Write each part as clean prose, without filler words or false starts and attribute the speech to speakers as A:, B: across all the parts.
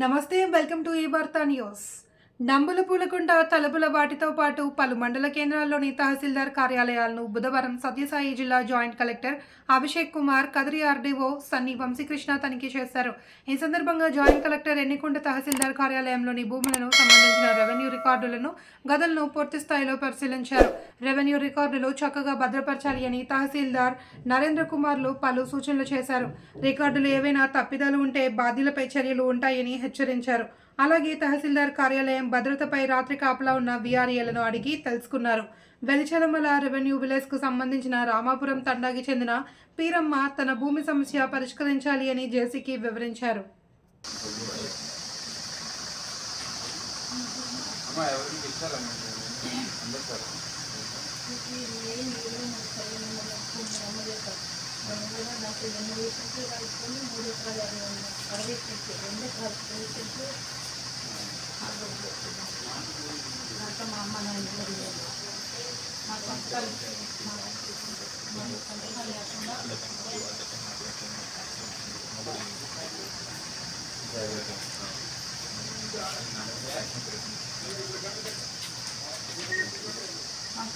A: నమస్తే welcome to ఈ వార్తా న్యూస్. నంబులపూలకుంట తలుపుల వాటితో పాటు పలు మండల కేంద్రాల్లోని తహసీల్దార్ కార్యాలయాలను బుధవారం సత్యసాయి జిల్లా joint collector Abhishek Kumar, Kadiri RDO Sunny Vamsikrishna తనిఖీ చేశారు. ఈ సందర్భంగా జాయింట్ కలెక్టర్ ఎన్నికొండ తహసీల్దార్ కార్యాలయంలోని భూములను సంబంధించిన రెవెన్యూ రికార్డులను, గదులను పూర్తి స్థాయిలో పరిశీలించారు. రెవెన్యూ రికార్డులు చక్కగా భద్రపరచాలి అని తహసీల్దార్ నరేంద్ర కుమార్లు పలు సూచనలు చేశారు. రికార్డులు ఏవైనా తప్పిదాలు ఉంటే బాధ్యులపై చర్యలు ఉంటాయని హెచ్చరించారు. అలాగే తహసీల్దార్ కార్యాలయం భద్రతపై రాత్రి కాపలా ఉన్న వీఆర్ఏలను అడిగి తెలుసుకున్నారు. వెలిచలమల రెవెన్యూ విలేజ్కు సంబంధించిన రామాపురం తండాకి చెందిన పీరమ్మ తన భూమి సమస్య పరిష్కరించాలి అని జేసీకి వివరించారు.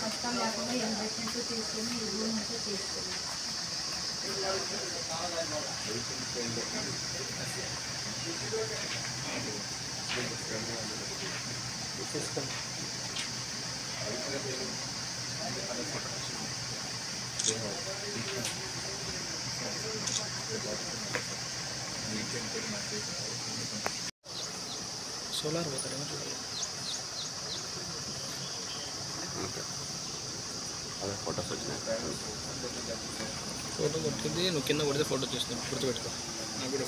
B: కష్టం లేకుండా ఇన్వెస్ట్మెంట్ తీసుకుని ఈ భూమి అంతా తీసుకుని
C: సోలార్ పోతాడు
D: అదే ఫోటోస్ వచ్చినాయి.
C: ఫోటో కొట్టింది నువ్వు కింద కొడితే ఫోటో తీస్తున్నావు, గుర్తుపెట్టుకో. నాకు కూడా